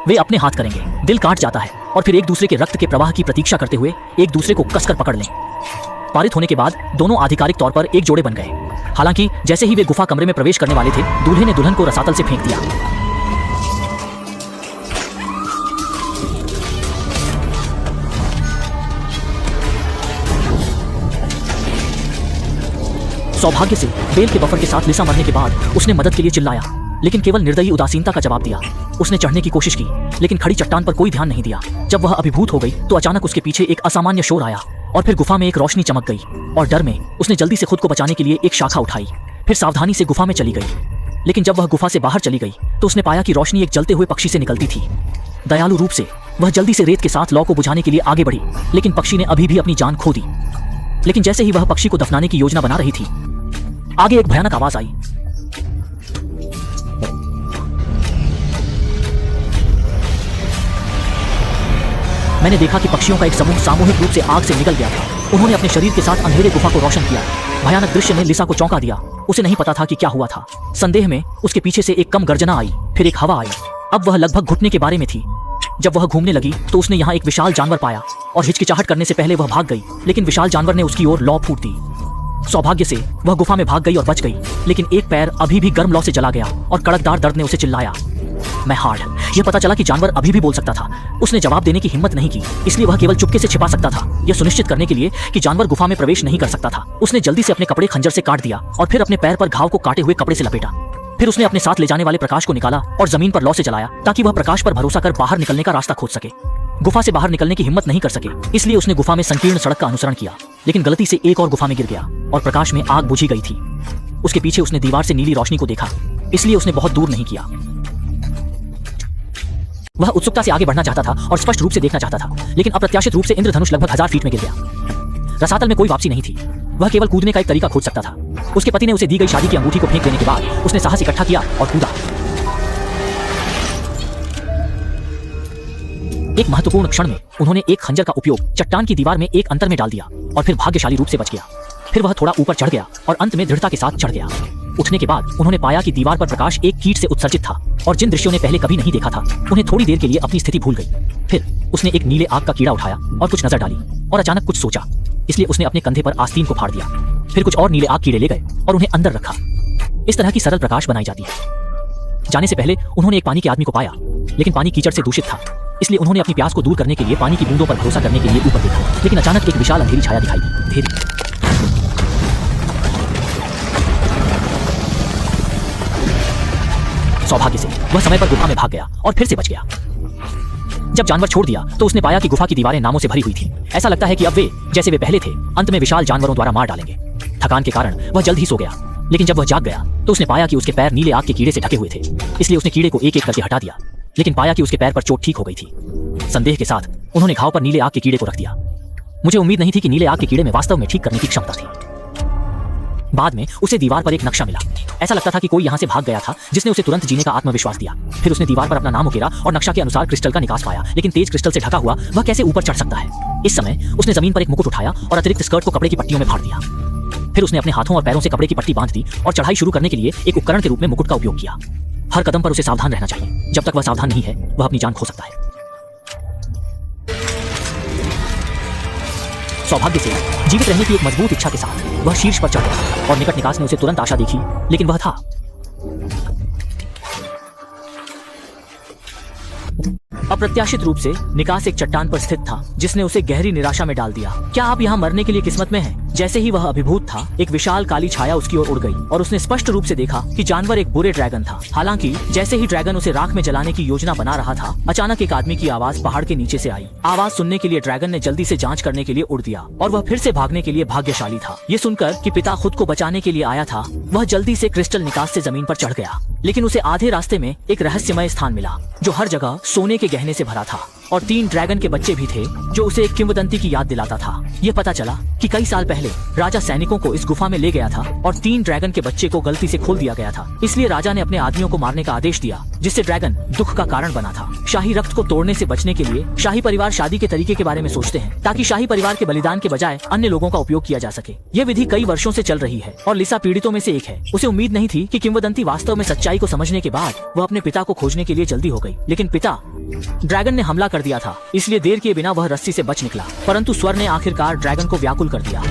वे अपने हाथ करेंगे। दिल काट जाता है और फिर एक दूसरे के रक्त के प्रवाह की प्रतीक्षा करते हुए एक दूसरे को कसकर पकड़ लें। पारित होने के बाद दोनों आधिकारिक तौर पर एक जोड़े बन गए। हालांकि जैसे ही वे गुफा कमरे में प्रवेश करने वाले थे, दूल्हे ने दुल्हन को रसातल से फेंक दिया। सौभाग्य से बेल के बफर के साथ लिसा मरने के बाद उसने मदद के लिए चिल्लाया, लेकिन केवल निर्दयी उदासीनता का जवाब दिया। उसने चढ़ने की कोशिश की, लेकिन खड़ी चट्टान पर कोई ध्यान नहीं दिया। जब वह अभिभूत हो गई तो अचानक उसके पीछे एक असामान्य शोर आया और फिर गुफा में एक रोशनी चमक गई और डर में उसने जल्दी से खुद को बचाने के लिए एक शाखा उठाई। फिर सावधानी से गुफा में चली गई। लेकिन जब वह गुफा से बाहर चली गई तो उसने पाया कि रोशनी एक जलते हुए पक्षी से निकलती थी। दयालु रूप से वह जल्दी से रेत के साथ लौ को बुझाने के लिए आगे बढ़ी, लेकिन पक्षी ने अभी भी अपनी जान खो दी। लेकिन जैसे ही वह पक्षी को दफनाने की योजना बना रही थी, आगे एक भयानक आवाज आई। मैंने देखा कि पक्षियों का एक समूह सामूहिक रूप से आग से निकल गया था। उन्होंने अपने शरीर के साथ अंधेरे गुफा को रोशन किया। भयानक दृश्य ने लिसा को चौंका दिया। उसे नहीं पता था कि क्या हुआ था। संदेह में उसके पीछे से एक कम गर्जना आई, फिर एक हवा आई। अब वह लगभग घुटने के बारे में थी। जब वह घूमने लगी तो उसने यहाँ एक विशाल जानवर पाया और हिचकिचाहट करने से पहले वह भाग गई, लेकिन विशाल जानवर ने उसकी ओर लौ फूट दी। सौभाग्य से वह गुफा में भाग गई और बच गई, लेकिन एक पैर अभी भी गर्म लौ से जला गया और कड़कदार दर्द ने उसे चिल्लाया, मैं हार्ड। यह पता चला कि जानवर अभी भी बोल सकता था। उसने जवाब देने की हिम्मत नहीं की, इसलिए वह केवल चुपके से छिपा सकता था, यह सुनिश्चित करने के लिए कि जानवर गुफा में प्रवेश नहीं कर सकता था। उसने जल्दी से अपने कपड़े खंजर से काट दिया और फिर अपने पैर पर घाव को काटे हुए कपड़े से लपेटा। फिर उसने अपने साथ ले जाने वाले प्रकाश को निकाला और जमीन पर लौ से जलाया ताकि वह प्रकाश पर भरोसा कर बाहर निकलने का रास्ता खोज सके। गुफा से बाहर निकलने की हिम्मत नहीं कर सके, इसलिए उसने गुफा में संकीर्ण सड़क का अनुसरण किया, लेकिन गलती से एक और गुफा में गिर गया और प्रकाश में आग बुझी गई थी। उसके पीछे उसने दीवार से नीली रोशनी को देखा, इसलिए उसने बहुत दूर नहीं किया। वह उत्सुकता से आगे बढ़ना चाहता था और स्पष्ट रूप से देखना चाहता था, लेकिन अप्रत्याशित रूप से इंद्रधनुष लगभग 1000 फीट में गिर गया। रसातल में कोई वापसी नहीं थी। वह केवल कूदने का एक तरीका खोज सकता था। उसके पति ने उसे दी गई शादी की अंगूठी को फेंक देने के बाद उसने साहस इकट्ठा किया और कूदा। एक महत्वपूर्ण क्षण में उन्होंने एक खंजर का उपयोग चट्टान की दीवार में एक अंतर में डाल दिया और फिर भाग्यशाली रूप से बच गया। फिर वह थोड़ा ऊपर चढ़ गया और अंत में दृढ़ता के साथ चढ़ गया। उठने के बाद उन्होंने पाया कि दीवार पर प्रकाश एक कीट से उत्सर्जित था और जिन दृश्यों ने पहले कभी नहीं देखा था, उन्हें थोड़ी देर के लिए अपनी स्थिति भूल गई। फिर उसने एक नीले आग का कीड़ा उठाया और कुछ नजर डाली और अचानक कुछ सोचा, इसलिए उसने अपने कंधे पर आस्तीन को फाड़ दिया। फिर कुछ और नीले आग कीड़े ले गए और उन्हें अंदर रखा। इस तरह की सरल प्रकाश बनाई जाती है। जाने से पहले उन्होंने एक पानी के आदमी को पाया, लेकिन पानी कीचड़ से दूषित था, इसलिए उन्होंने अपनी प्यास को दूर करने के लिए पानी की बूंदों पर भरोसा करने के लिए ऊपर देखा, लेकिन अचानक एक विशाल अंधेरी छाया दिखाई दी। धीरे सौभाग्य से वह समय पर गुफा में भाग गया और फिर से बच गया। जब जानवर छोड़ दिया तो उसने पाया कि गुफा की दीवारें नामों से भरी हुई थी। ऐसा लगता है कि अब वे जैसे वे पहले थे, अंत में विशाल जानवरों द्वारा मार डालेंगे। थकान के कारण वह जल्द ही सो गया, लेकिन जब वह जाग गया तो उसने पाया कि उसके पैर नीले आग के कीड़े से ढके हुए थे, इसलिए उसने कीड़े को एक एक करके हटा दिया, लेकिन पाया कि उसके पैर पर चोट ठीक हो गई थी। संदेह के साथ उन्होंने घाव पर नीले आग के कीड़े को रख दिया। मुझे उम्मीद नहीं थी कि नीले आग के कीड़े में वास्तव में ठीक करने की क्षमता थी। बाद में उसे दीवार पर एक नक्शा मिला। ऐसा लगता था कि कोई यहाँ से भाग गया था, जिसने उसे तुरंत जीने का आत्मविश्वास दिया। फिर उसने दीवार पर अपना नाम उकेरा और नक्शा के अनुसार क्रिस्टल का निकास पाया, लेकिन तेज क्रिस्टल से ढका हुआ वह कैसे ऊपर चढ़ सकता है। इस समय उसने जमीन पर एक मुकुट उठाया और अतिरिक्त स्कर्ट को कपड़े की पट्टियों में फाड़ दिया। फिर उसने अपने हाथों और पैरों से कपड़े की पट्टी बांध दी और चढ़ाई शुरू करने के लिए एक उपकरण के रूप में मुकुट का उपयोग किया। हर कदम पर उसे सावधान रहना चाहिए। जब तक वह सावधान नहीं है, वह अपनी जान खो सकता है। सौभाग्य से जीवित रहने की एक मजबूत इच्छा के साथ वह शीर्ष पर चढ़ गया और निकट निकास ने उसे तुरंत आशा देखी, लेकिन वह था अप्रत्याशित रूप से निकास एक चट्टान पर स्थित था, जिसने उसे गहरी निराशा में डाल दिया। क्या आप यहाँ मरने के लिए किस्मत में हैं? जैसे ही वह अभिभूत था, एक विशाल काली छाया उसकी ओर उड़ गई और उसने स्पष्ट रूप से देखा कि जानवर एक बुरे ड्रैगन था। हालांकि जैसे ही ड्रैगन उसे राख में जलाने की योजना बना रहा था, अचानक एक आदमी की आवाज पहाड़ के नीचे से आई। आवाज सुनने के लिए ड्रैगन ने जल्दी से जांच करने के लिए उड़ दिया और वह फिर से भागने के लिए भाग्यशाली था। ये सुनकर कि पिता खुद को बचाने के लिए आया था, वह जल्दी से क्रिस्टल निकास से जमीन पर चढ़ गया, लेकिन उसे आधे रास्ते में एक रहस्यमय स्थान मिला जो हर जगह सोने के गहने से भरा था। और 3 ड्रैगन के बच्चे भी थे जो उसे एक किंवदंती की याद दिलाता था। यह पता चला कि कई साल पहले राजा सैनिकों को इस गुफा में ले गया था और 3 ड्रैगन के बच्चे को गलती से खोल दिया गया था। इसलिए राजा ने अपने आदमियों को मारने का आदेश दिया, जिससे ड्रैगन दुख का कारण बना था। शाही रक्त को तोड़ने से बचने के लिए शाही परिवार शादी के तरीके के बारे में सोचते हैं, ताकि शाही परिवार के बलिदान के बजाय अन्य लोगों का उपयोग किया जा सके। यह विधि कई वर्षों से चल रही है और लिसा पीड़ितों में से एक है। उसे उम्मीद नहीं थी कि किंवदंती वास्तव में सच्चाई को समझने के बाद वह अपने पिता को खोजने के लिए जल्दी हो गई। लेकिन पिता ड्रैगन ने हमला कर दिया था, इसलिए देर किए बिना वह रस्सी से बच निकला। परंतु स्वर ने आखिरकार ड्रैगन को व्याकुल कर दिया।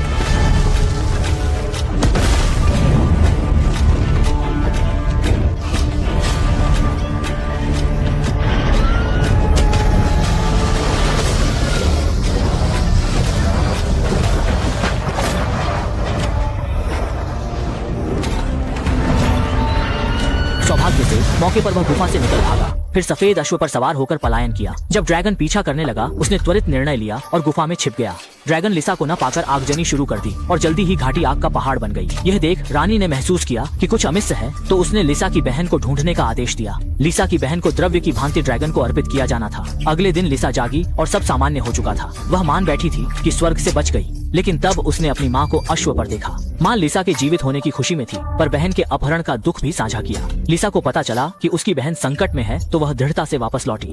सौभाग्य से मौके पर वह गुफा से निकल भागा, फिर सफेद अश्व पर सवार होकर पलायन किया। जब ड्रैगन पीछा करने लगा, उसने त्वरित निर्णय लिया और गुफा में छिप गया। ड्रैगन लिसा को न पाकर आगजनी शुरू कर दी और जल्दी ही घाटी आग का पहाड़ बन गई। यह देख रानी ने महसूस किया कि कुछ अमिस है, तो उसने लिसा की बहन को ढूंढने का आदेश दिया। लिसा की बहन को द्रव्य की भांति ड्रैगन को अर्पित किया जाना था। अगले दिन लिसा जागी और सब सामान्य हो चुका था। वह मान बैठी थी कि स्वर्ग से बच गई, लेकिन तब उसने अपनी माँ को अश्व पर देखा। माँ लिसा के जीवित होने की खुशी में थी, पर बहन के अपहरण का दुख भी साझा किया। लिसा को पता चला कि उसकी बहन संकट में है, तो वह दृढ़ता से वापस लौटी।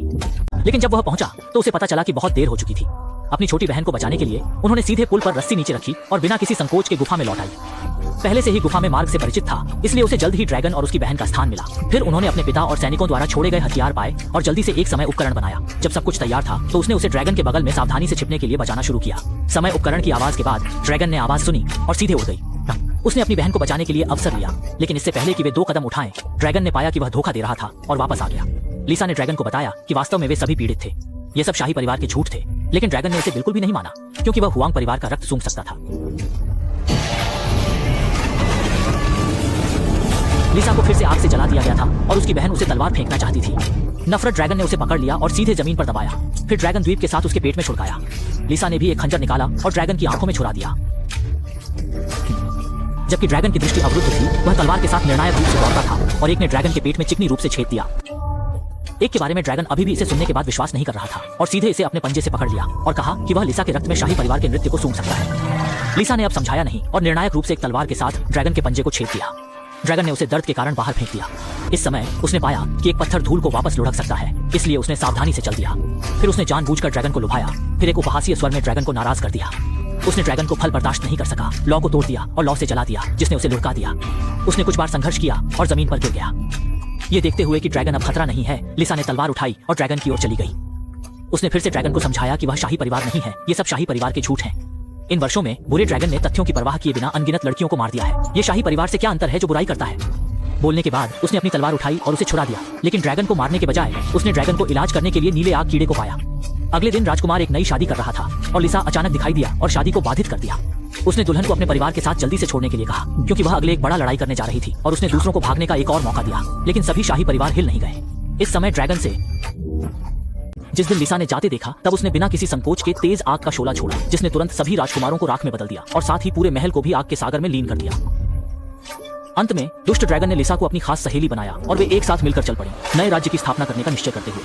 लेकिन जब वह पहुंचा तो उसे पता चला कि बहुत देर हो चुकी थी। अपनी छोटी बहन को बचाने के लिए उन्होंने सीधे पुल पर रस्सी नीचे रखी और बिना किसी संकोच के गुफा में लौट आई। पहले से ही गुफा में मार्ग से परिचित था, इसलिए उसे जल्द ही ड्रैगन और उसकी बहन का स्थान मिला। फिर उन्होंने अपने पिता और सैनिकों द्वारा छोड़े गए हथियार पाए और जल्दी से एक समय उपकरण बनाया। जब सब कुछ तैयार था तो उसने उसे ड्रैगन के बगल में सावधानी से छिपने के लिए बचाना शुरू किया। समय उपकरण की आवाज के बाद ड्रैगन ने आवाज सुनी और सीधे उड़ गई। उसने अपनी बहन को बचाने के लिए अवसर लिया, लेकिन इससे पहले कि वे 2 कदम उठाएं, ड्रैगन ने पाया कि वह धोखा दे रहा था और वापस आ गया। लिसा ने ड्रैगन को बताया कि वास्तव में वे सभी पीड़ित थे। ये सब शाही परिवार के झूठ थे, लेकिन ड्रैगन ने इसे बिल्कुल भी नहीं माना, क्योंकि वह हुआंग परिवार का रक्त सूंघ सकता था। लिसा को फिर से आग से जला दिया गया था और उसकी बहन उसे तलवार फेंकना चाहती थी। नफरत ड्रैगन ने उसे पकड़ लिया और सीधे जमीन पर दबाया, फिर ड्रैगन द्वीप के साथ उसके पेट में छुड़काया। लिसा ने भी एक खंजर निकाला और ड्रैगन की आंखों में छुरा दिया। जबकि ड्रैगन की दृष्टि अवरुद्ध थी, वह तलवार के साथ निर्णायक रूप से दौड़ता था और एक ने ड्रैगन के पेट में चिकनी रूप से छेद दिया। एक के बारे में ड्रैगन अभी भी इसे सुनने के बाद विश्वास नहीं कर रहा था और सीधे इसे अपने पंजे से पकड़ लिया और कहा कि वह लिसा के रक्त में शाही परिवार के नृत्य को सूंघ सकता है। लिसा ने अब समझाया नहीं और निर्णायक रूप से एक तलवार के साथ ड्रैगन के पंजे को छेद दिया। ड्रैगन ने उसे दर्द के कारण बाहर फेंक दिया। इस समय उसने पाया कि एक पत्थर धूल को वापस लुढ़क सकता है, इसलिए उसने सावधानी से चल दिया। फिर उसने जानबूझकर ड्रैगन को लुभाया, फिर एक उपहासीय स्वर में ड्रैगन को नाराज कर दिया। उसने ड्रैगन को फल बर्दाश्त नहीं कर सका, लौ को तोड़ दिया और लौ से जला दिया, जिसने उसे लुढ़का दिया। उसने कुछ बार संघर्ष किया और जमीन पर गिर गया। ये देखते हुए कि ड्रैगन अब खतरा नहीं है, लिसा ने तलवार उठाई और ड्रैगन की ओर चली गई। उसने फिर से ड्रैगन को समझाया कि वह शाही परिवार नहीं है, ये सब शाही परिवार के झूठ हैं। इन वर्षों में बुरे ड्रैगन ने तथ्यों की परवाह किए बिना अनगिनत लड़कियों को मार दिया है। ये शाही परिवार से क्या अंतर है जो बुराई करता है? बोलने के बाद उसने अपनी तलवार उठाई और उसे छुड़ा दिया, लेकिन ड्रैगन को मारने के बजाय उसने ड्रैगन को इलाज करने के लिए नीले आग कीड़े को पाया। अगले दिन राजकुमार एक नई शादी कर रहा था और लिसा अचानक दिखाई दिया और शादी को बाधित कर दिया। उसने दुल्हन को अपने परिवार के साथ जल्दी से छोड़ने के लिए कहा, क्योंकि वह अगले एक बड़ा लड़ाई करने जा रही थी और उसने दूसरों को भागने का एक और मौका दिया, लेकिन सभी शाही परिवार हिल नहीं गए। इस समय ड्रैगन से जिस दिन लिसा ने जाते देखा, तब उसने बिना किसी संकोच के तेज आग का शोला छोड़ा, जिसने तुरंत सभी राजकुमारों को राख में बदल दिया और साथ ही पूरे महल को भी आग के सागर में लीन कर दिया। अंत में दुष्ट ड्रैगन ने लिसा को अपनी खास सहेली बनाया और वे एक साथ मिलकर चल पड़ी, नए राज्य की स्थापना करने का निश्चय करते हुए।